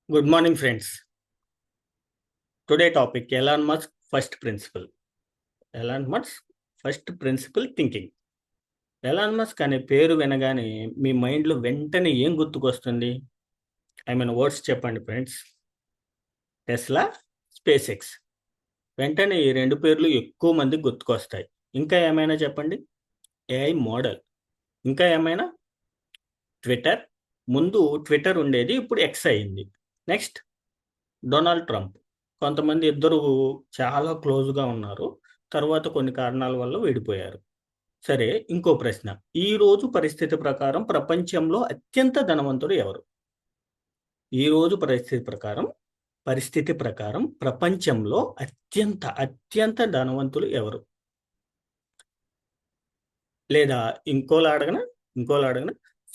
Good morning, friends. Today topic Elon Musk first principle. Elon Musk first principle thinking. Elon Musk అనే పేరు వినగానే మీ మైండ్లో వెంటనే ఏం గుర్తుకొస్తుంది? వర్డ్స్ చెప్పండి ఫ్రెండ్స్. Tesla, space X. వెంటనే ఈ రెండు పేర్లు ఎక్కువ మందికి గుర్తుకొస్తాయి. ఇంకా ఏమైనా చెప్పండి. AI model. ఇంకా ఏమైనా? ట్విట్టర్. ముందు ట్విట్టర్ ఉండేది, ఇప్పుడు ఎక్స్ అయింది. Next Donald Trump. కొంతమంది ఇద్దరు చాలా క్లోజ్గా ఉన్నారు, తర్వాత కొన్ని కారణాల వల్ల విడిపోయారు. సరే, ఇంకో ప్రశ్న. ఈ రోజు పరిస్థితి ప్రకారం ప్రపంచంలో అత్యంత ధనవంతుడు ఎవరు? ఈ రోజు పరిస్థితి ప్రకారం ప్రపంచంలో అత్యంత ధనవంతులు ఎవరు? లేదా ఇంకోలా అడగన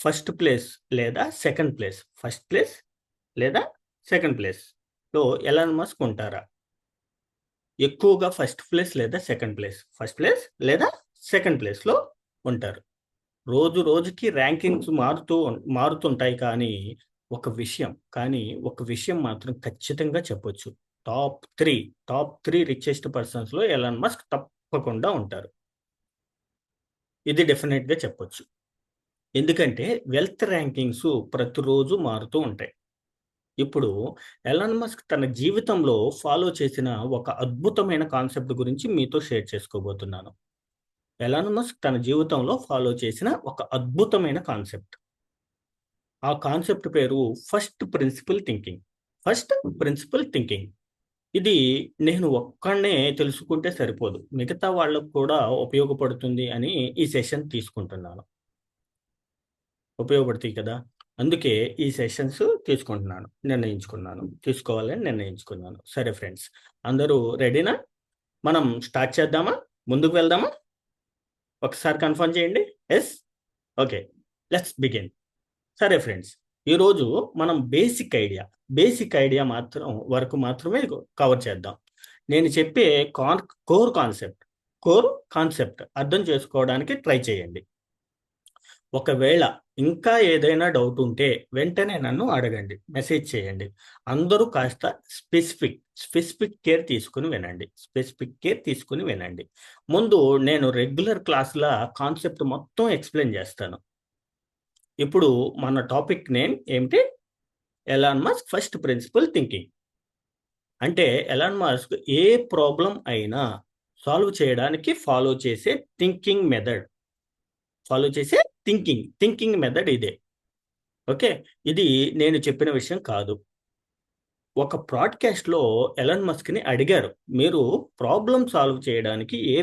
ఫస్ట్ ప్లేస్ లేదా సెకండ్ ప్లేస్. ఫస్ట్ ప్లేస్ లేదా సెకండ్ ప్లేస్ లో ఎలాన్ మస్క్ ఉంటారా? ఎక్కువగా ఫస్ట్ ప్లేస్ లేదా సెకండ్ ప్లేస్, ఫస్ట్ ప్లేస్ లేదా సెకండ్ ప్లేస్లో ఉంటారు. రోజు రోజుకి ర్యాంకింగ్స్ మారుతుంటాయి, కానీ ఒక విషయం మాత్రం ఖచ్చితంగా చెప్పొచ్చు. టాప్ త్రీ రిచెస్ట్ పర్సన్స్లో ఎలాన్ మస్క్ తప్పకుండా ఉంటారు. ఇది డెఫినెట్గా చెప్పొచ్చు. ఎందుకంటే వెల్త్ ర్యాంకింగ్స్ ప్రతిరోజు మారుతూ ఉంటాయి. ఇప్పుడు ఎలాన్ మస్క్ తన జీవితంలో ఫాలో చేసిన ఒక అద్భుతమైన కాన్సెప్ట్ గురించి మీతో షేర్ చేసుకోబోతున్నాను. ఎలాన్ మస్క్ తన జీవితంలో ఫాలో చేసిన ఒక అద్భుతమైన కాన్సెప్ట్. ఆ కాన్సెప్ట్ పేరు ఫస్ట్ ప్రిన్సిపల్ థింకింగ్. ఇది నేను ఒక్కడే తెలుసుకుంటే సరిపోదు, మిగతా వాళ్ళకు కూడా ఉపయోగపడుతుంది అని ఈ సెషన్ తీసుకుంటున్నాను. ఉపయోగపడుతుంది కదా, అందుకే ఈ సెషన్స్ తీసుకోవాలని నిర్ణయించుకున్నాను. సరే ఫ్రెండ్స్, అందరూ రెడీనా? మనం స్టార్ట్ చేద్దామా? ముందుకు వెళ్దామా? ఒకసారి కన్ఫర్మ్ చేయండి. Yes, okay, let's begin. సరే ఫ్రెండ్స్, ఈరోజు మనం బేసిక్ ఐడియా వరకు మాత్రమే కవర్ చేద్దాం. నేను చెప్పే కోర్ కాన్సెప్ట్ అర్థం చేసుకోవడానికి ట్రై చేయండి. ఒకవేళ ఇంకా ఏదైనా డౌట్ ఉంటే వెంటనే నన్ను అడగండి, మెసేజ్ చేయండి. అందరూ కాస్త స్పెసిఫిక్ కేర్ తీసుకుని వినండి. ముందు నేను రెగ్యులర్ క్లాసుల కాన్సెప్ట్ మొత్తం ఎక్స్ప్లెయిన్ చేస్తాను. ఇప్పుడు మన టాపిక్ నేమ్ ఏమిటి? Elon Musk first principle thinking. అంటే ఎలాన్ మస్క్ ఏ ప్రాబ్లం అయినా సాల్వ్ చేయడానికి ఫాలో చేసే థింకింగ్ మెథడ్ ఇదే. ఓకే, ఇది నేను చెప్పిన విషయం కాదు. ఒక బ్రాడ్కాస్ట్లో ఎలాన్ మస్క్ని అడిగారు, మీరు ప్రాబ్లం సాల్వ్ చేయడానికి ఏ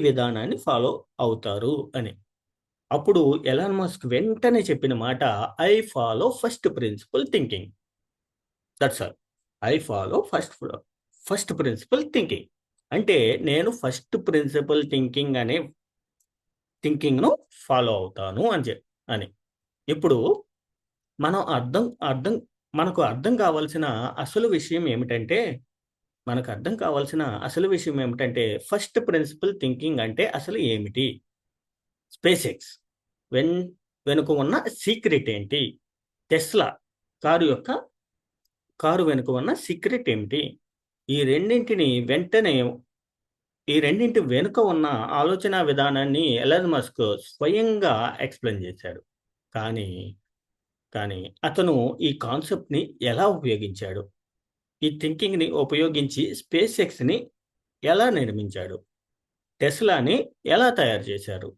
విధానాన్ని ఫాలో అవుతారు అని. అప్పుడు ఎలాన్ మస్క్ వెంటనే చెప్పిన మాట, I follow first principle thinking. That's all. I follow first principle thinking. అంటే నేను ఫస్ట్ ప్రిన్సిపల్ థింకింగ్ను ఫాలో అవుతాను అని. ఇప్పుడు మనకు అర్థం కావాల్సిన అసలు విషయం ఏమిటంటే ఫస్ట్ ప్రిన్సిపల్ థింకింగ్ అంటే అసలు ఏమిటి? స్పేస్ ఎక్స్ వెనుక ఉన్న సీక్రెట్ ఏంటి? టెస్లా కారు వెనుక ఉన్న సీక్రెట్ ఏమిటి? ఈ రెండింటి వెనుక ఉన్న ఆలోచన విధానాన్ని ఎలాన్ మస్క్ స్వయంగా ఎక్స్ప్లెయిన్ చేశాడు. కానీ అతను ఈ కాన్సెప్ట్ని ఎలా ఉపయోగించాడు? ఈ థింకింగ్ని ఉపయోగించి స్పేస్ ఎక్స్ని ఎలా నిర్మించాడు? టెస్లాని ఎలా తయారు చేశారు?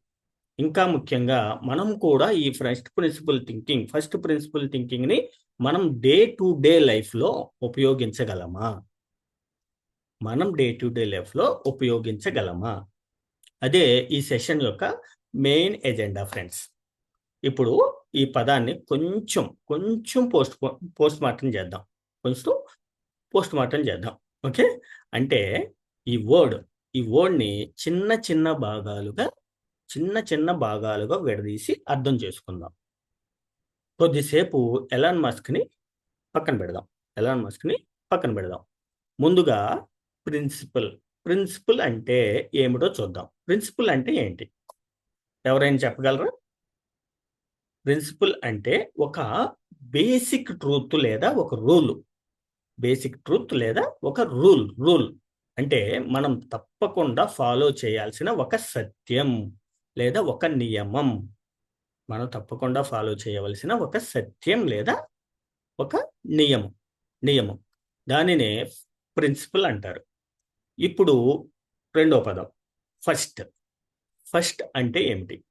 ఇంకా ముఖ్యంగా మనం కూడా ఈ ఫస్ట్ ప్రిన్సిపల్ థింకింగ్ని మనం డే టు డే లైఫ్లో ఉపయోగించగలమా? అదే ఈ సెషన్ యొక్క మెయిన్ ఎజెండా ఫ్రెండ్స్. ఇప్పుడు ఈ పదాన్ని కొంచెం పోస్ట్ మార్టం చేద్దాం. ఓకే, అంటే ఈ వర్డ్ని చిన్న చిన్న భాగాలుగా విడదీసి అర్థం చేసుకుందాం. కొద్దిసేపు ఎలాన్ మస్క్ని పక్కన పెడదాం. ముందుగా ప్రిన్సిపల్ అంటే ఏమిటో చూద్దాం. ప్రిన్సిపల్ అంటే ఏంటి? ఎవరైనా చెప్పగలరా? ప్రిన్సిపల్ అంటే ఒక బేసిక్ ట్రూత్ లేదా ఒక రూల్. బేసిక్ ట్రూత్ లేదా ఒక రూల్ అంటే మనం తప్పకుండా ఫాలో చేయాల్సిన ఒక సత్యం లేదా ఒక నియమం. మనం తప్పకుండా ఫాలో చేయవలసిన ఒక సత్యం లేదా ఒక నియమం నియమం దానినే ప్రిన్సిపల్ అంటారు. ఇప్పుడు రెండో పదం ఫస్ట్. ఫస్ట్ అంటే ఏమిటి?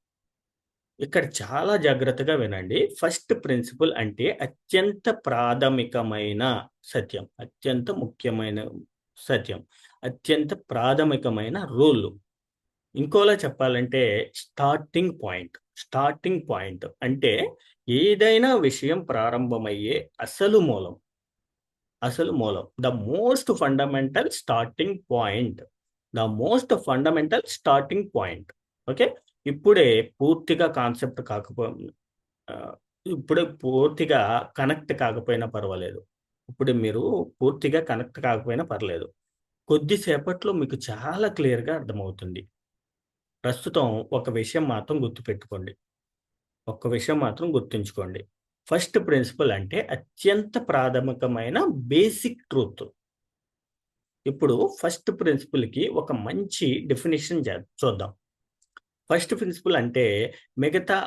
ఇక్కడ చాలా జాగ్రత్తగా వినండి. ఫస్ట్ ప్రిన్సిపల్ అంటే అత్యంత ప్రాథమికమైన సత్యం, అత్యంత ముఖ్యమైన సత్యం, అత్యంత ప్రాథమికమైన రూల్. ఇంకోలా చెప్పాలంటే స్టార్టింగ్ పాయింట్. స్టార్టింగ్ పాయింట్ అంటే ఏదైనా విషయం ప్రారంభమయ్యే అసలు మూలం. అసలు మూలం. The most fundamental starting point. The most fundamental starting point. Okay. ఇప్పుడే పూర్తిగా కాన్సెప్ట్ ఇప్పుడే పూర్తిగా కనెక్ట్ కాకపోయినా పర్వాలేదు. ఇప్పుడు మీరు పూర్తిగా కనెక్ట్ కాకపోయినా పర్లేదు. కొద్దిసేపట్లో మీకు చాలా క్లియర్‌గా అర్థమవుతుంది. ప్రస్తుతం ఒక విషయం మాత్రం గుర్తుపెట్టుకోండి. ఒక్క విషయం మాత్రం గుర్తుంచుకోండి. ఫస్ట్ ప్రిన్సిపల్ అంటే అత్యంత ప్రాథమికమైన బేసిక్ ట్రూత్. ఇప్పుడు ఫస్ట్ ప్రిన్సిపల్‌కి ఒక మంచి డెఫినిషన్ చూద్దాం. ఫస్ట్ ప్రిన్సిపల్ అంటే మిగతా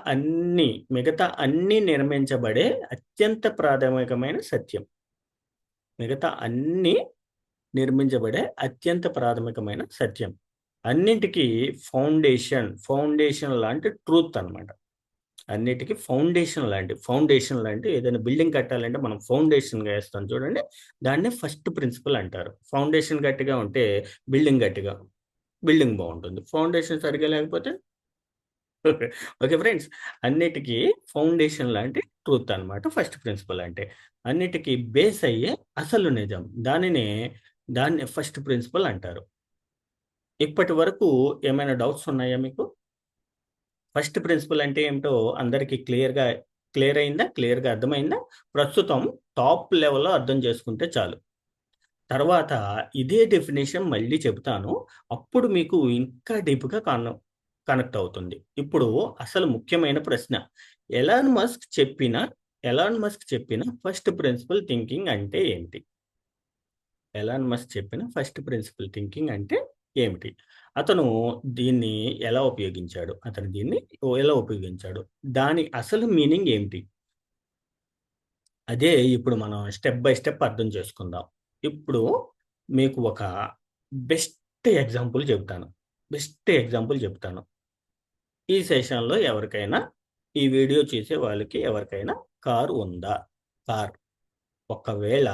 అన్నీ నిర్మించబడే అత్యంత ప్రాథమికమైన సత్యం. మిగతా అన్నీ నిర్మించబడే అత్యంత ప్రాథమికమైన సత్యం. అన్నింటికి ఫౌండేషన్ లాంటి ట్రూత్ అన్నమాట. అన్నిటికీ ఫౌండేషన్ లాంటి ఏదైనా బిల్డింగ్ కట్టాలంటే మనం ఫౌండేషన్‌గా ఏస్తాం చూడండి. దాన్నే ఫస్ట్ ప్రిన్సిపల్ అంటారు. ఫౌండేషన్ గట్టిగా ఉంటే బిల్డింగ్ బావుంటుంది. ఫౌండేషన్ సరిగ్గా లేకపోతే ఓకే ఫ్రెండ్స్. అన్నిటికీ ఫౌండేషన్ లాంటి ట్రూత్ అన్నమాట ఫస్ట్ ప్రిన్సిపల్ అంటే. అన్నిటికి బేస్ అయ్యే అసలు నిజం. దాన్ని ఫస్ట్ ప్రిన్సిపల్ అంటారు. ఇప్పటి వరకు ఏమైనా డౌట్స్ ఉన్నాయా మీకు? ఫస్ట్ ప్రిన్సిపల్ అంటే ఏమిటో అందరికీ క్లియర్ అయిందా? క్లియర్‌గా అర్థమైందా? ప్రస్తుతం టాప్ లెవెల్‌లో అర్థం చేసుకుంటే చాలు. తర్వాత ఇదే డెఫినిషన్ మళ్ళీ చెబుతాను. అప్పుడు మీకు ఇంకా డీప్‌గా కనెక్ట్ అవుతుంది. ఇప్పుడు అసలు ముఖ్యమైన ప్రశ్న. ఎలాన్ మస్క్ చెప్పిన ఫస్ట్ ప్రిన్సిపల్ థింకింగ్ అంటే ఏంటి? ఎలాన్ మస్క్ చెప్పిన ఫస్ట్ ప్రిన్సిపల్ థింకింగ్ అంటే ఏమిటి? అతను దీన్ని ఎలా ఉపయోగించాడు? దాని అసలు మీనింగ్ ఏమిటి? అదే ఇప్పుడు మనం స్టెప్ బై స్టెప్ అర్థం చేసుకుందాం. ఇప్పుడు మీకు ఒక బెస్ట్ ఎగ్జాంపుల్ చెప్తాను. ఈ సెషన్‌లో ఈ వీడియో చూసే వాళ్ళకి ఎవరికైనా కారు ఉందా? కార్. ఒకవేళ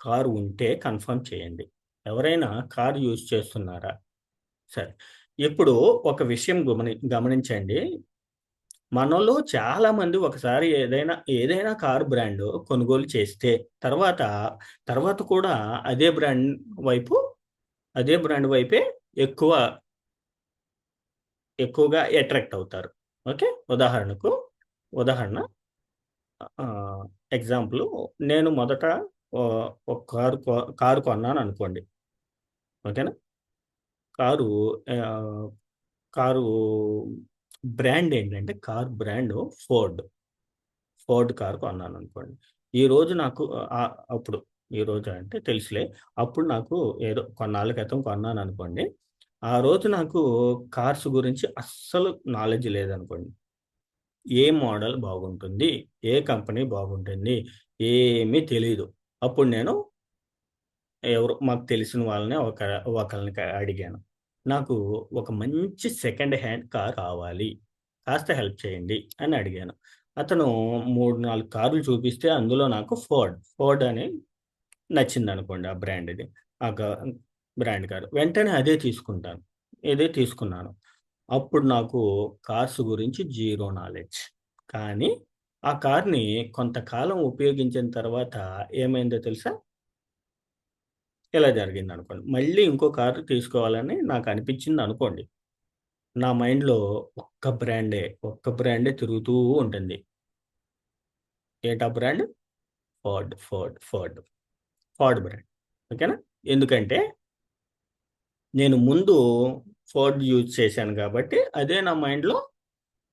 కారు ఉంటే కన్ఫర్మ్ చేయండి. ఎవరైనా కార్ యూజ్ చేస్తున్నారా? సరే. ఇప్పుడు ఒక విషయం గమనించండి. మనలో చాలామంది ఒకసారి ఏదైనా కారు బ్రాండ్ కొనుగోలు చేస్తే తర్వాత, తర్వాత కూడా వైపు అదే బ్రాండ్ వైపే ఎక్కువగా అట్రాక్ట్ అవుతారు. ఓకే. ఉదాహరణ ఎగ్జాంపుల్ నేను మొదట ఒక కారు కొన్నాననుకోండి. ఓకేనా? కారు ఆహ్, కారు బ్రాండ్ ఏంటంటే car brand Ford. Ford car కొన్నాననుకోండి. ఈరోజు నాకు అప్పుడు ఈరోజు అంటే తెలుసులే. అప్పుడు నాకు ఏదో కొన్నాళ్ళ క్రితం కొన్నాననుకోండి. ఆ రోజు నాకు కార్స్ గురించి అస్సలు నాలెడ్జ్ లేదనుకోండి. ఏ మోడల్ బాగుంటుంది? ఏ కంపెనీ బాగుంటుంది? ఏమీ తెలీదు. అప్పుడు నేను మాకు తెలిసిన వాళ్ళని ఒకళ్ళని అడిగాను. నాకు ఒక మంచి సెకండ్ హ్యాండ్ కార్ కావాలి. కాస్త హెల్ప్ చేయండి అని అడిగాను. అతను 3, 4 కార్లు చూపిస్తే అందులో నాకు ఫోర్డ్ అని నచ్చిందనుకోండి ఆ బ్రాండ్‌ది. ఆ కా బ్రాండ్ కారు. వెంటనే తీసుకున్నాను. అప్పుడు నాకు కార్స్ గురించి జీరో నాలెడ్జ్. కానీ ఆ కార్‌ని కొంతకాలం ఉపయోగించిన తర్వాత ఏమైందో తెలుసా? ఇలా జరిగిందనుకోండి. మళ్ళీ ఇంకో కారు తీసుకోవాలని నాకనిపించిందనుకోండి. నా మైండ్‌లో ఒక్క బ్రాండే తిరుగుతూ ఉంటుంది. ఏటా బ్రాండ్? ఫోర్డ్. Ford brand. ఓకేనా? ఎందుకంటే నేను ముందు ఫోర్డ్ యూజ్ చేశాను కాబట్టి అదే నా మైండ్‌లో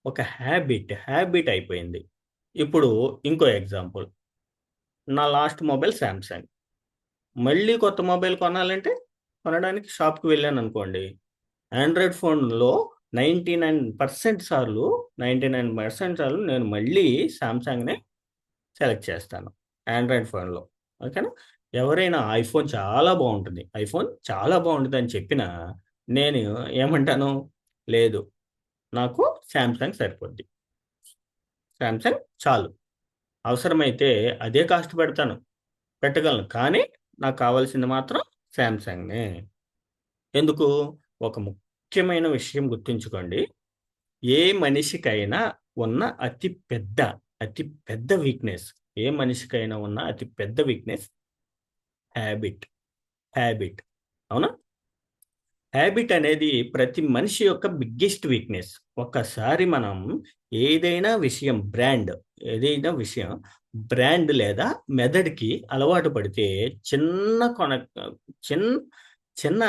ఒక హ్యాబిట్ అయిపోయింది. ఇప్పుడు ఇంకో ఎగ్జాంపుల్. నా లాస్ట్ మొబైల్ శాంసంగ్. మళ్ళీ కొత్త మొబైల్ కొనడానికి షాప్‌కి వెళ్ళాననుకోండి. ఆండ్రాయిడ్ ఫోన్‌లో 99% సార్లు 99% సార్లు నేను మళ్ళీ శాంసంగ్‌నే సెలెక్ట్ చేస్తాను. ఆండ్రాయిడ్ ఫోన్‌లో. ఓకేనా? ఎవరైనా ఐఫోన్ చాలా బావుంటదని చెప్పినా, నేను ఏమంటాను? లేదు. నాకు శాంసంగ్ సరిపోద్ది. శాంసంగ్ చాలు. అవసరమైతే అదే కాస్ట్ పెడతాను. పెట్టగలను. కానీ నాకు కావాల్సింది మాత్రం శాంసంగే. ఎందుకు? ఒక ముఖ్యమైన విషయం గుర్తుంచుకోండి. ఏ మనిషికైనా ఉన్న అతి పెద్ద వీక్‌నెస్, ఏ మనిషికైనా ఉన్న అతి పెద్ద వీక్‌నెస్ హాబిట్. హాబిట్. అవునా? హాబిట్ అనేది ప్రతి మనిషి యొక్క బిగ్గెస్ట్ వీక్‌నెస్. ఒక్కసారి మనం ఏదైనా విషయం బ్రాండ్ లేదా మెథడ్‌కి అలవాటు పడితే చిన్న కొన చిన్ చిన్న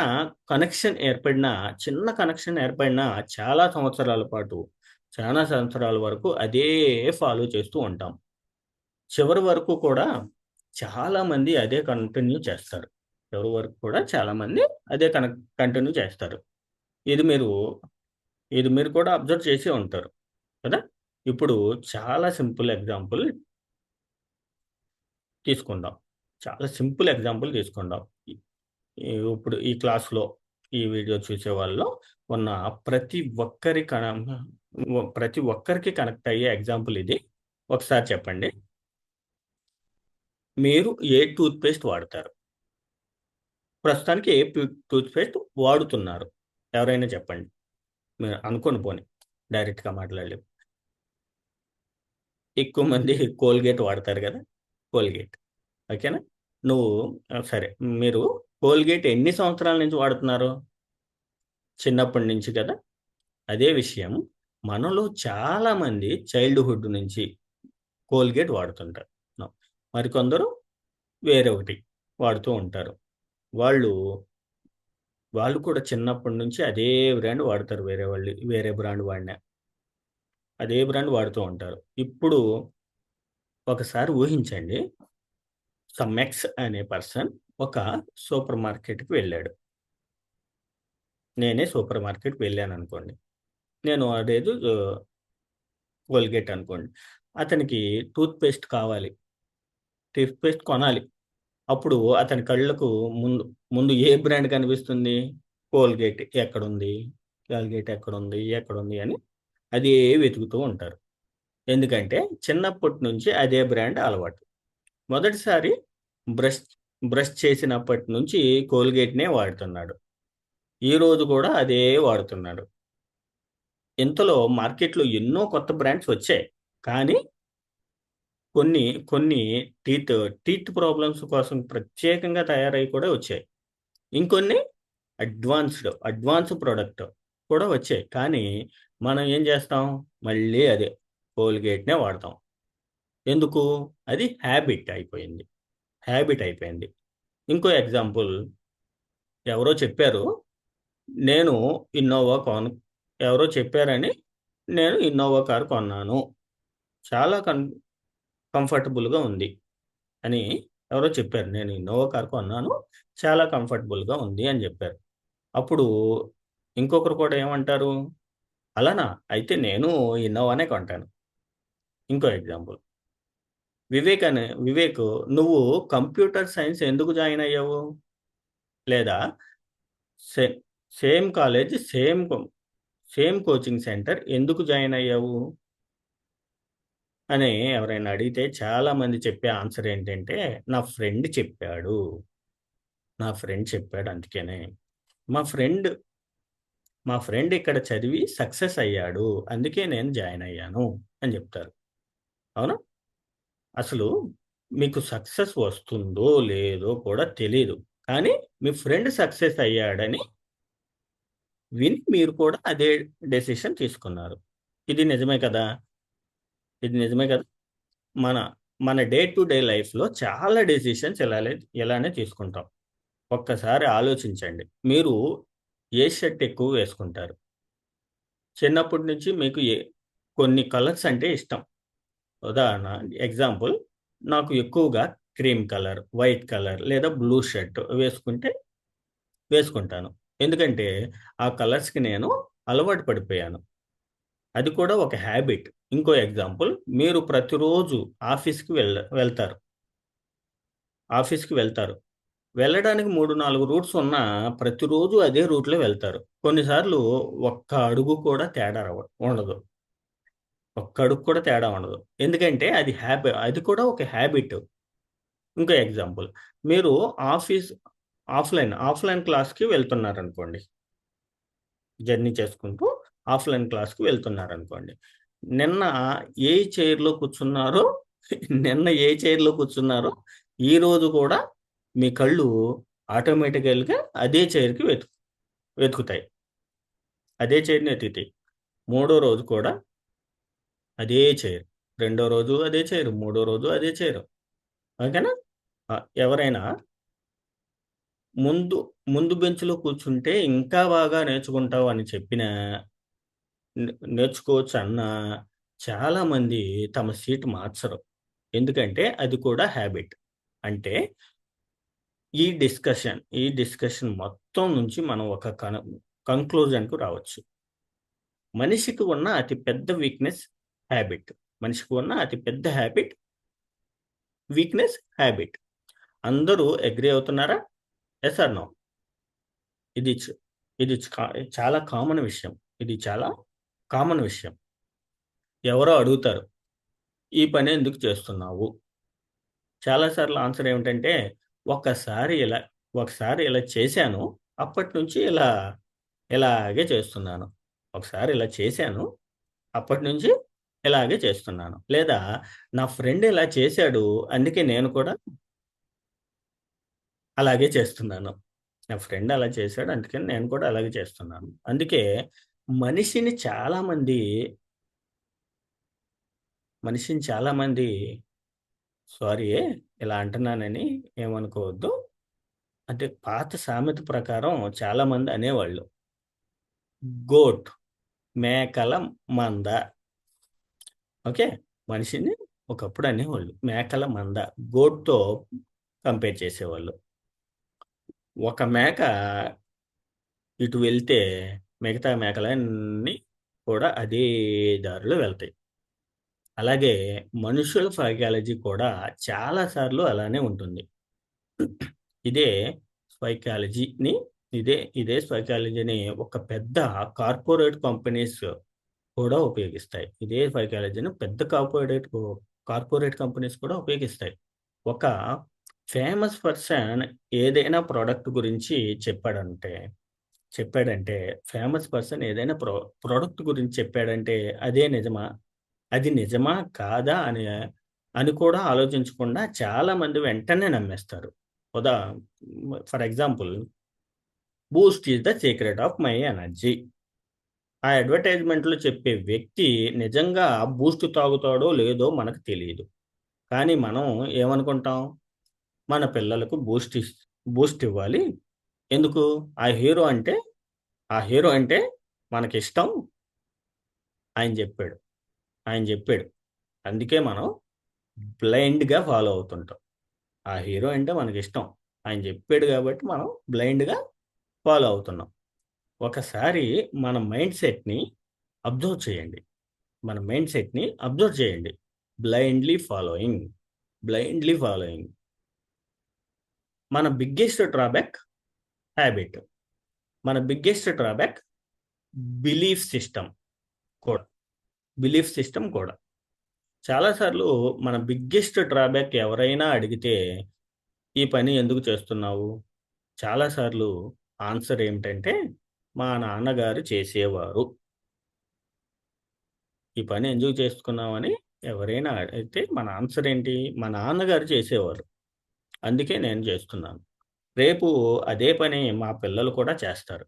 చిన్న కనెక్షన్ ఏర్పడినా చాలా సంవత్సరాల వరకు అదే ఫాలో చేస్తూ ఉంటాం. చివరి వరకు కూడా చాలామంది అదే కంటిన్యూ చేస్తారు. చివరి వరకు కూడా చాలామంది అదే కంటిన్యూ చేస్తారు. ఇది మీరు ఇది మీరు కూడా అబ్జర్వ్ చేసే ఉంటారు కదా! ఇప్పుడు చాలా సింపుల్ ఎగ్జాంపుల్ తీసుకుందాం. చాలా సింపుల్ ఎగ్జాంపుల్ తీసుకుందాం. ఇ ఇప్పుడు ఈ క్లాస్‌లో, ఈ వీడియో చూసేవాళ్ళలో ఉన్న ప్రతి ఒక్కరి కన ప్రతి ఒక్కరికి కనెక్ట్ అయ్యే ఎగ్జాంపుల్ ఇది. ఒకసారి చెప్పండి. మీరు ఏ టూత్ పేస్ట్ వాడతారు? ప్రస్తుతానికి ఏ టూత్ పేస్ట్ వాడుతున్నారు? ఎవరైనా చెప్పండి. మీరు అనుకోని పోనీ. డైరెక్ట్‌గా మాట్లాడలేము. ఎక్కువ మంది కోల్‌గేట్ వాడతారు గదా! కోల్‌గేట్. ఓకేనా? నువ్వు సరే. మీరు కోల్‌గేట్ ఎన్ని సంవత్సరాల నుంచి వాడుతున్నారు? చిన్నప్పటి నుంచి కదా! అదే విషయం మనలో చాలామంది చైల్డ్‌హుడ్ నుంచి కోల్‌గేట్ వాడుతుంటారు. మరికొందరు వేరొకటి వాడుతూ ఉంటారు. వాళ్ళు, వాళ్ళు కూడా చిన్నప్పటి నుంచి అదే బ్రాండ్ వాడతారు. వేరే బ్రాండ్ వాడినా. అదే బ్రాండ్ వాడుతూ ఉంటారు. ఇప్పుడు ఒకసారి ఊహించండి. ఎక్స్ అనే పర్సన్ ఒక సూపర్ మార్కెట్‌కి వెళ్ళాడు. నేనే సూపర్ మార్కెట్‌కి వెళ్ళాననుకోండి. నేను అదేదో కోల్‌గేట్ అనుకోండి. అతనికి టూత్ పేస్ట్ కావాలి. టూత్ పేస్ట్ కొనాలి. అప్పుడు అతని కళ్ళకు ముందు ముందు ఏ బ్రాండ్ కనిపిస్తుంది? కోల్‌గేట్ ఎక్కడుంది? ఎక్కడుంది? అని అదే వెతుకుతూ ఉంటారు. ఎందుకంటే చిన్నప్పటి నుంచి అదే బ్రాండ్ అలవాటు. మొదటిసారి బ్రష్ బ్రష్ చేసినప్పటి నుంచి కోల్‌గేట్‌నే వాడుతున్నాడు. ఈరోజు కూడా అదే వాడుతున్నాడు. ఇంతలో మార్కెట్‌లో ఎన్నో కొత్త బ్రాండ్స్ వచ్చాయి. కానీ కొన్ని కొన్ని టీత్ టీత్ ప్రాబ్లమ్స్ కోసం ప్రత్యేకంగా తయారై కూడా వచ్చాయి. ఇంకొన్ని అడ్వాన్స్ ప్రొడక్ట్ కూడా వచ్చాయి. కానీ మనం ఏం చేస్తాం? మళ్ళీ అదే కోల్‌గేట్‌నే వాడతాం. ఎందుకు? అది హాబిట్ అయిపోయింది. ఇంకో ఎగ్జాంపుల్ ఎవరో చెప్పారు. నేను ఇన్నోవా కొను ఎవరో చెప్పారని నేను ఇన్నోవా కార్ కొన్నాను. చాలా కంఫర్టబుల్‌గా ఉంది అని ఎవరో చెప్పారు. నేను ఇన్నోవా కార్ కొన్నాను. చాలా కంఫర్టబుల్‌గా ఉంది అని జెప్పారు. అప్పుడు ఇంకొకరు కూడా ఏమంటారు? అలానా? అయితే నేను ఇన్నోవానే కొంటాను. ఇంకో ఎగ్జాంపుల్. వివేక్ నువ్వు కంప్యూటర్ సైన్స్ ఎందుకు జాయిన్ అయ్యావు? లేదా say same college, same coaching centre ఎందుకు జాయిన్ అయ్యావు? అని ఎవరైనా అడిగితే చాలామంది చెప్పే ఆన్సర్ ఏంటంటే, నా ఫ్రెండ్ చెప్పాడు అందుకనే. మా ఫ్రెండ్ మా ఫ్రెండ్ ఇక్కడ చదివి సక్సెస్ అయ్యాడు. అందుకే నేను జాయిన్ అయ్యాను అని జెప్తారు. అవునా? అసలు మీకు సక్సెస్ వస్తుందో లేదో కూడా తెలీదు. కానీ మీ ఫ్రెండ్ సక్సెస్ అయ్యాడని విని మీరు కూడా అదే డెసిషన్ తీసుకున్నారు. ఇది నిజమే కదా! ఇది నిజమే కదా! మన మన డే టు డే లైఫ్‌లో చాలా డెసిషన్స్ ఇలానే తీసుకుంటాం. ఒక్కసారి ఆలోచించండి. మీరు ఏ షర్ట్ ఎక్కువ వేసుకుంటారు? చిన్నప్పటి నుంచి మీకు కొన్ని కలర్స్ అంటే ఇష్టం. ఉదాహరణ ఎగ్జాంపుల్ నాకు ఎక్కువగా క్రీమ్ కలర్, వైట్ కలర్ లేదా బ్లూ షర్ట్ వేసుకుంటాను. ఎందుకంటే ఆ కలర్స్‌కి నేను అలవాటు పడిపోయాను. అది కూడా ఒక హ్యాబిట్. ఇంకో ఎగ్జాంపుల్ మీరు ప్రతిరోజు ఆఫీస్‌కి వెళ్తారు. ఆఫీస్‌కి వెళ్తారు. వెళ్ళడానికి 3, 4 రూట్స్ ఉన్నా ప్రతిరోజు అదే రూట్‌లో వెళ్తారు. కొన్నిసార్లు ఒక్క అడుగు కూడా తేడా ఉండదు. ఒక్క అడుగు కూడా తేడా ఉండదు. ఎందుకంటే అది కూడా ఒక హ్యాబిట్. ఇంకో ఎగ్జాంపుల్ మీరు ఆఫీస్ ఆఫ్‌లైన్ క్లాస్‌కి వెళ్తున్నారనుకోండి. జర్నీ చేసుకుంటూ ఆఫ్‌లైన్ క్లాస్‌కి వెళ్తున్నారనుకోండి. నిన్న ఏ చైర్‌లో కూర్చున్నారో నిన్న ఏ చైర్‌లో కూర్చున్నారో ఈరోజు కూడా మీ కళ్ళు ఆటోమేటికల్‌గా అదే చైర్‌కి వెతుకుతాయి. అదే చైర్‌ని వెతుకుతాయి. మూడో రోజు కూడా అదే చైర్. రెండో రోజు అదే చైరు. మూడో రోజు అదే చైరు. ఓకేనా? ఎవరైనా ముందు ముందు బెంచ్‌లో కూర్చుంటే ఇంకా బాగా నేర్చుకుంటావు అని చెప్పినా నేర్చుకోవచ్చన్నా చాలామంది తమ సీట్ మార్చరు. ఎందుకంటే అది కూడా హ్యాబిట్. అంటే ఈ డిస్కషన్ మొత్తం నుంచి మనం ఒక కంక్లూజన్‌కు రావచ్చు. మనిషికి ఉన్న అతి పెద్ద వీక్‌నెస్ హ్యాబిట్. మనిషికి ఉన్న అతి పెద్ద వీక్‌నెస్ హ్యాబిట్. అందరూ అగ్రీ అవుతున్నారా? Yes or no? ఇది చ్ ఇది చ్ కా చాలా కామన్ విషయం. ఇది చాలా కామన్ విషయం. ఎవరో అడుగుతారు. "ఈ పని ఎందుకు చేస్తున్నావు?" చాలా సార్లు ఆన్సర్ ఏమిటంటే, "ఒక్కసారి ఇలా ఒకసారి ఇలా చేశాను. అప్పటినుంచి ఇలాగే చేస్తున్నాను. ఒకసారి ఇలా చేశాను. అప్పటినుంచి ఇలాగే చేస్తున్నాను." లేదా "నా ఫ్రెండ్ ఇలా చేశాడు. అందుకే నేను కూడా అలాగే చేస్తున్నాను. నా ఫ్రెండ్ అలా చేశాడు. అందుకని నేను కూడా అలాగే చేస్తున్నాను." అందుకే మనిషిని చాలామంది మనిషిని చాలామంది సారీయే ఇలా అంటున్నానని ఏమనుకోవద్దు. అంటే పాత సామెత ప్రకారం చాలామంది అనేవాళ్ళు. గోట్ మేకల మంద. ఓకే. మనిషిని ఒకప్పుడు అనేవాళ్ళు. మేకల మంద. గోట్‌తో కంపేర్ చేసేవాళ్ళు. ఒక మేక ఇటు వెళ్తే మిగతా మేకలన్నీ కూడా అదే దారిలో వెళ్తాయి. అలాగే మనుషుల సైకాలజీ కూడా చాలా సార్లు అలానే ఉంటుంది. ఇదే సైకాలజీని ఇదే సైకాలజీని ఒక పెద్ద కార్పొరేట్ కంపెనీస్ కూడా ఉపయోగిస్తాయి. ఇదే సైకాలజీని పెద్ద కార్పొరేట్ కంపెనీస్ కూడా ఉపయోగిస్తాయి. ఒక ఫేమస్ పర్సన్ ఏదైనా ప్రొడక్ట్ గురించి చెప్పాడంటే ఫేమస్ పర్సన్ ఏదైనా ప్రొడక్ట్ గురించి చెప్పాడంటే అదే నిజమా? అది నిజమా? కాదా? అని కూడా ఆలోచించకుండా చాలామంది వెంటనే నమ్మేస్తారు. ఉదా for example 'Boost is the secret of my energy.' ఆ అడ్వర్టైజ్‌మెంట్‌లో చెప్పే వ్యక్తి నిజంగా బూస్ట్ తాగుతాడో లేదో మనకు తెలీదు. కానీ మనం ఏమనుకుంటాం? మన పిల్లలకు బూస్ట్ ఇవ్వాలి. ఎందుకు? ఆ హీరో అంటే ఆ హీరో అంటే మనకిష్టం. ఆయన జెప్పాడు. ఆయన జెప్పాడు. అందుకే మనం బ్లైండ్‌గా ఫాలో అవుతుంటాం. ఆ హీరో అంటే మనకిష్టం. ఆయన జెప్పాడు గాబట్టి మనం బ్లైండ్‌గా ఫాలో అవుతున్నాం. ఒకసారి మన మైండ్‌సెట్‌ని అబ్జర్వ్ చేయండి. మన మైండ్‌సెట్‌ని అబ్జర్వ్ చేయండి. Blindly following. Blindly following. మన బిగ్గెస్ట్ డ్రాబ్యాక్ హాబిట్. మన బిగ్గెస్ట్ డ్రాబ్యాక్ బిలీఫ్ సిస్టమ్ కూడా. బిలీఫ్ సిస్టమ్ కూడా. చాలా సార్లు మన బిగ్గెస్ట్ డ్రాబ్యాక్ ఎవరైనా అడిగితే, "ఈ పని ఎందుకు చేస్తున్నావు?" చాలా సార్లు ఆన్సర్ ఏమిటంటే, "మా నాన్నగారు చేసేవారు." ఈ పని ఎందుకు చేసుకున్నావని ఎవరైనా అడిగితే మన ఆన్సర్ ఏంటి? మా నాన్నగారు చేసేవారు. అందుకే నేను చేస్తున్నాను. రేపు అదే పని మా పిల్లలు కూడా చేస్తారు.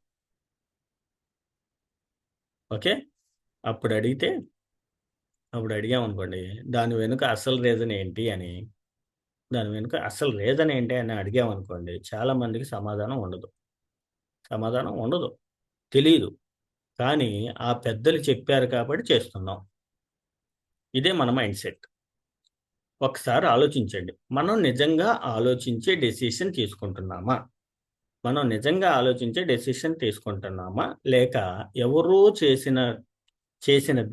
ఓకే. అప్పుడడిగితే అప్పుడడిగామనుకోండి, దాని వెనుక అసలు రీజన్ ఏంటి అని, దాని వెనుక అసలు రీజన్ ఏంటి అని అడిగామనుకోండి, చాలా మందికి సమాధానం ఉండదు. సమాధానం ఉండదు. తెలీదు. కానీ ఆ పెద్దలు చెప్పారు కాబట్టి చేస్తున్నాం. ఇదే మన మైండ్‌సెట్. ఒకసారి ఆలోచించండి. మనం నిజంగా ఆలోచించే డెసిషన్ తీసుకుంటున్నామా? మనం నిజంగా ఆలోచించే డెసిషన్ తీసుకుంటున్నామా? లేక ఎవరో చేసిన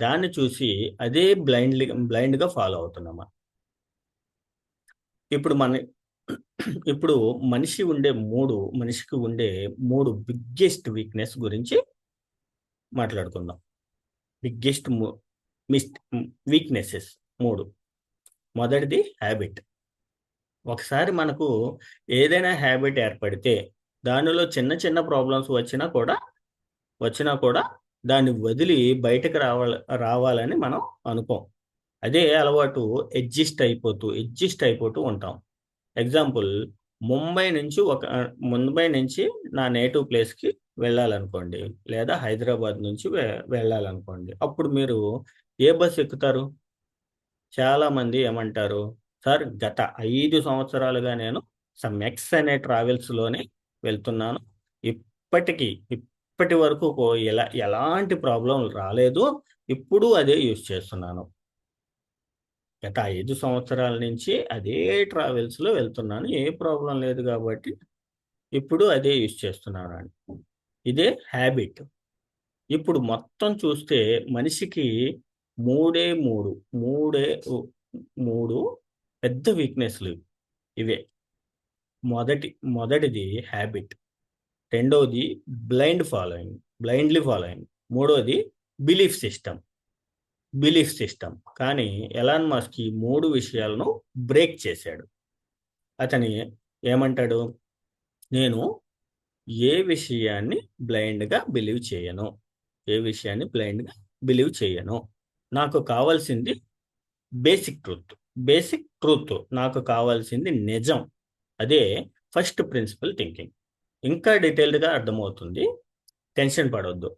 దాన్ని చూసి అదే బ్లైండ్‌గా ఫాలో అవుతున్నామా? ఇప్పుడు మన ఇప్పుడు మనిషికి ఉండే 3 బిగ్గెస్ట్ వీక్‌నెస్ గురించి మాట్లాడుకుందాం. బిగ్గెస్ట్ ము మిస్ట్ వీక్‌నెసెస్ 3. మొదటిది హాబిట్. ఒకసారి మనకు ఏదైనా హాబిట్ ఏర్పడితే, దానిలో చిన్న చిన్న ప్రాబ్లమ్స్ వచ్చినా కూడా దాన్ని వదిలి బయటకి రావాలని మనం అనుకోం. అదే అలవాటు అడ్జస్ట్ అయిపోతూ ఉంటాం. ఎగ్జాంపుల్ ముంబై నుంచి నా నేటివ్ ప్లేస్‌కి వెళ్ళాలనుకోండి. లేదా హైదరాబాద్ నుంచి వెళ్ళాలనుకోండి. అప్పుడు మీరు ఏ బస్ ఎక్కుతారు? చాలామంది ఏమంటారు? సార్ గత 5 సంవత్సరాలుగా నేను ఎక్స్ అనే ట్రావెల్స్‌లోనే వెళ్తున్నాను. ఇప్పటికి ఇప్పటి వరకు ఎలాంటి ప్రాబ్లమ్ రాలేదు. ఇప్పుడు అదే యూజ్ చేస్తున్నాను. గత 5 సంవత్సరాల నుంచి అదే ట్రావెల్స్‌లో వెళ్తున్నాను. ఏ ప్రాబ్లమ్ లేదు గాబట్టి ఇప్పుడు అదే యూజ్ చేస్తున్నానండి. ఇదే హాబిట్. ఇప్పుడు మొత్తం చూస్తే మనిషికి మూడే 3, మూడే ఉ 3 పెద్ద వీక్‌నెస్‌లు ఇవే. మొదటి మొదటిది హాబిట్. రెండోది బ్లైండ్ ఫాలోయింగ్, బ్లైండ్‌లీ ఫాలోయింగ్. మూడోది బిలీఫ్ సిస్టమ్, బిలీఫ్ సిస్టమ్. కానీ ఎలాన్ మస్క్ ఈ 3 విషయాలను బ్రేక్ చేశాడు. అతని ఏమంటాడు? నేను ఏ విషయాన్ని బ్లైండ్‌గా బిలీవ్ చేయను. ఏ విషయాన్ని బ్లైండ్‌గా బిలీవ్ చేయను. నాకు కావాల్సింది బేసిక్ ట్రూత్. Basic truth. నాకు కావాల్సింది నిజం. అదే ఫస్ట్ ప్రిన్సిపల్ థింకింగ్. ఇంకా డీటెయిల్డ్‌గా అర్థమవుతుంది. టెన్షన్ పడొద్దు.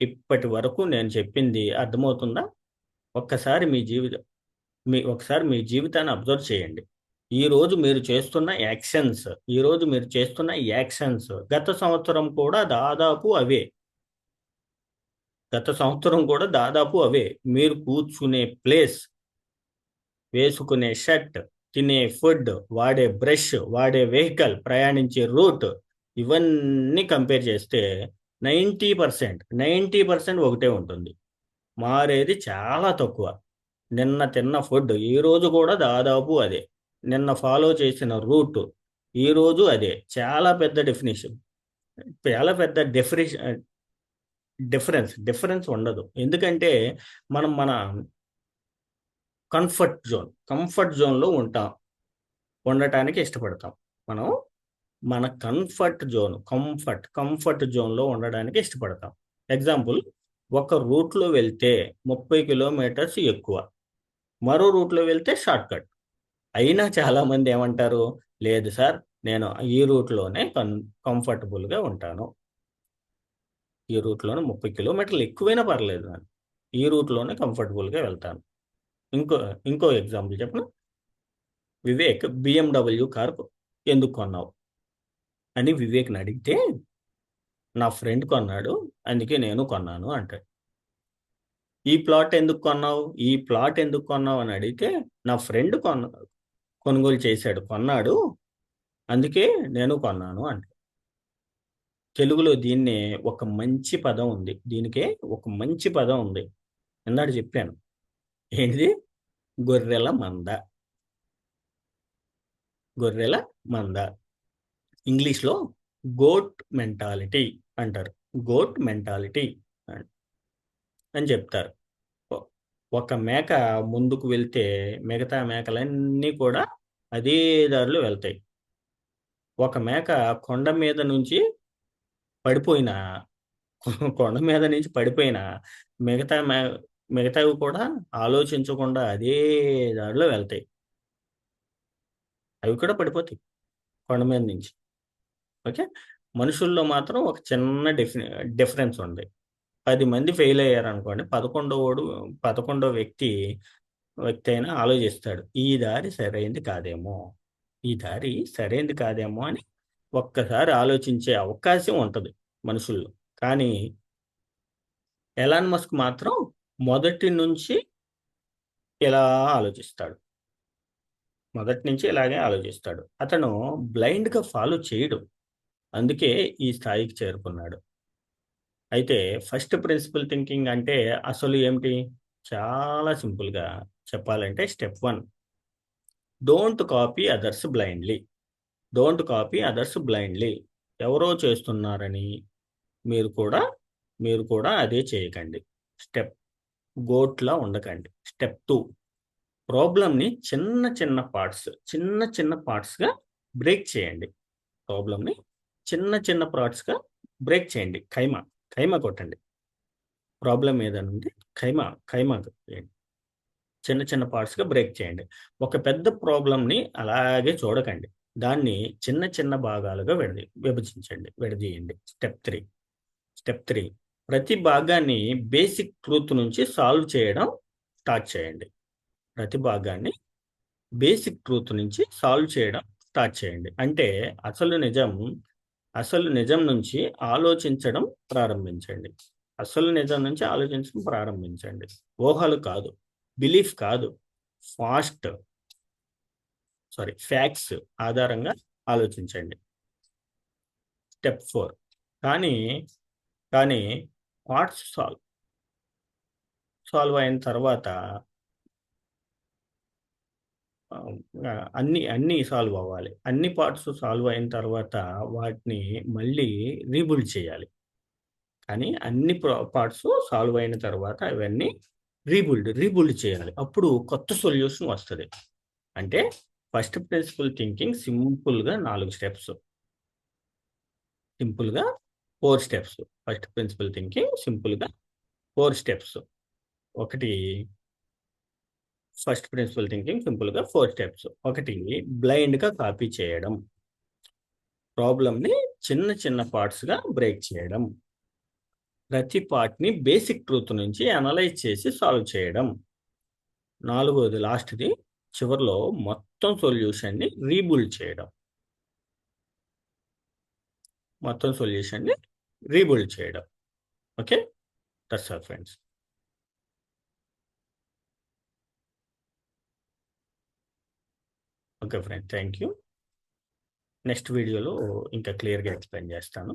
ఇప్పటి వరకు నేను చెప్పింది అర్థమవుతుందా? ఒక్కసారి మీ జీవిత ఒకసారి మీ జీవితాన్ని అబ్జర్వ్ చేయండి. ఈరోజు మీరు చేస్తున్న యాక్షన్స్ గత సంవత్సరం కూడా దాదాపు అవే. గత సంవత్సరం కూడా దాదాపు అవే. మీరు కూర్చునే ప్లేస్, వేసుకునే షర్ట్, తినే ఫుడ్, వాడే బ్రష్, వాడే వెహికల్, ప్రయాణించే రూట్ ఇవన్నీ కంపేర్ చేస్తే 90% ఒకటే ఉంటుంది. మారేది చాలా తక్కువ. నిన్న తిన్న ఫుడ్ ఈరోజు కూడా దాదాపు అదే. నిన్న ఫాలో చేసిన రూట్ ఈరోజు అదే. చాలా పెద్ద డిఫరెన్స్ ఉండదు. ఎందుకంటే మనం మన కంఫర్ట్ జోన్‌లో ఉండటానికి ఇష్టపడతాం. మనం మన కంఫర్ట్ జోన్‌లో ఉండడానికి ఇష్టపడతాం. ఎగ్జాంపుల్, ఒక రూట్‌లో వెళ్తే 30 కిలోమీటర్స్ ఎక్కువ. మరో రూట్‌లో వెళ్తే షార్ట్‌కట్. అయినా చాలామంది ఏమంటారు? లేదు సార్, నేను ఈ రూట్‌లోనే కంఫర్టబుల్‌గా ఉంటాను. ఈ రూట్‌లోనే 30 కిలోమీటర్లు ఎక్కువైనా పర్లేదు నాకు. ఈ రూట్‌లోనే కంఫర్టబుల్‌గా వెళ్తాను. ఇంకో ఇంకో ఎగ్జాంపుల్ చెప్పనా? వివేక్ BMW కార్ ఎందుకు కొన్నావు? అని వివేక్‌ని అడిగితే, నా ఫ్రెండ్ కొన్నాడు. అందుకే నేను కొన్నాను అంటాడు. ఈ ప్లాట్ ఎందుకు కొన్నావు అని అడిగితే, నా ఫ్రెండ్ కొనుగోలు చేశాడు. కొన్నాడు. అందుకే నేను కొన్నాను అంటాడు. తెలుగులో దీన్నే ఒక మంచి పదం ఉంది. దీనికే ఒక మంచి పదం ఉంది. ఇందాక చెప్పాను. ఏంటిది? గొర్రెల మంద. గొర్రెల మంద. ఇంగ్లీష్‌లో గోట్ మెంటాలిటీ అంటారు. గోట్ మెంటాలిటీ అన్ అని చెప్తారు. ఒ ఒక మేక ముందుకు వెళ్తే మిగతా మేకలన్నీ కూడా అదే దారిలో వెళ్తాయి. ఒక మేక కొండ మీద నుంచి పడిపోయినా కొండ మీద నుంచి పడిపోయినా మిగతా మే మిగతావి కూడా ఆలోచించకుండా అదే దారిలో వెళ్తాయి. అవి కూడా పడిపోతాయి కొండ మీద నుంచి. ఓకే. మనుషుల్లో మాత్రం ఒక చిన్న డిఫరెన్స్ ఉంది. 10 మంది ఫెయిల్ అయ్యారనుకోండి. 11 వ్యక్తి అయినా ఆలోచిస్తాడు. ఈ దారి సరైంది కాదేమో అని ఒక్కసారి ఆలోచించే అవకాశం ఉంటది మనుషుల్లో. కానీ ఎలాన్ మస్క్ మాత్రం మొదటి నుంచి ఇలా ఆలోచిస్తాడు. మొదటి నుంచి ఇలాగే ఆలోచిస్తాడు. అతను బ్లైండ్‌గా ఫాలో చేయడు. అందుకే ఈ స్థాయికి చేరుకున్నాడు. అయితే ఫస్ట్ ప్రిన్సిపల్ థింకింగ్ అంటే అసలు ఏమిటి? చాలా సింపుల్‌గా చెప్పాలంటే step 1, don't copy others blindly. Don't copy others blindly. ఎవరో చేస్తున్నారని మీరు కూడా మీరు కూడా అదే చేయకండి. స్టెప్ గోట్‌లా ఉండకండి. స్టెప్ 2, ప్రాబ్లమ్‌ని చిన్న చిన్న పార్ట్స్, చిన్న చిన్న పార్ట్స్‌గా బ్రేక్ చేయండి. ప్రాబ్లమ్‌ని చిన్న చిన్న పార్ట్స్‌గా బ్రేక్ చేయండి. ఖైమా కొట్టండి. ప్రాబ్లమ్ ఏదైనా ఉంటే ఖైమా చేయండి. చిన్న చిన్న పార్ట్స్‌గా బ్రేక్ చేయండి. ఒక పెద్ద ప్రాబ్లమ్‌ని అలాగే చూడకండి. దాన్ని చిన్న చిన్న భాగాలుగా విభజించండి. విడదీయండి. స్టెప్ 3, ప్రతి భాగాన్ని బేసిక్ ట్రూత్ నుంచి సాల్వ్ చేయడం స్టార్ట్ చేయండి. ప్రతి భాగాన్ని బేసిక్ ట్రూత్ నుంచి సాల్వ్ చేయడం స్టార్ట్ చేయండి. అంటే అసలు నిజం, అసలు నిజం నుంచి ఆలోచించడం ప్రారంభించండి. అసలు నిజం నుంచి ఆలోచించడం ప్రారంభించండి. ఊహలు కాదు, బిలీఫ్ కాదు, ఫాస్ట్ ఫ్యాక్ట్స్ ఆధారంగా ఆలోచించండి. స్టెప్ 4, కానీ, కానీ పార్ట్స్ సాల్వ్ అయిన తర్వాత ఆహ్, అన్నీ సాల్వ్ అవ్వాలి. అన్ని పార్ట్స్ సాల్వ్ అయిన తర్వాత వాటిని మళ్ళీ రీబిల్డ్ చేయాలి. కానీ అన్ని పార్ట్స్ సాల్వ్ అయిన తర్వాత అవన్నీ రీబిల్డ్ చేయాలి. అప్పుడు కొత్త సొల్యూషన్ వస్తది. అంటే ఫస్ట్ ప్రిన్సిపల్ థింకింగ్ సింపుల్‌గా 4 స్టెప్స్. సింపుల్‌గా 4 స్టెప్స్. ఫస్ట్ ప్రిన్సిపల్ థింకింగ్ సింపుల్‌గా 4 స్టెప్స్. ఒకటి ఫస్ట్ ప్రిన్సిపల్ థింకింగ్ సింపుల్‌గా 4 స్టెప్స్. ఒకటి బ్లైండ్‌గా కాపీ చేయడం. ప్రాబ్లమ్‌ని చిన్న చిన్న పార్ట్స్‌గా బ్రేక్ చేయడం. ప్రతి పార్ట్‌ని బేసిక్ ట్రూత్ నుంచి అనలైజ్ చేసి సాల్వ్ చేయడం. నాలుగోది లాస్ట్‌ది చివర్లో మొత్తం సొల్యూషన్‌ని రీబిల్డ్ చేయడం. మొత్తం సొల్యూషన్‌ని రీబిల్డ్ చేయడం. Okay. That's all friends. Okay friend. Thank you. Next వీడియోలో ఇంకా క్లియర్‌గా ఎక్స్‌ప్లెయిన్ చేస్తాను.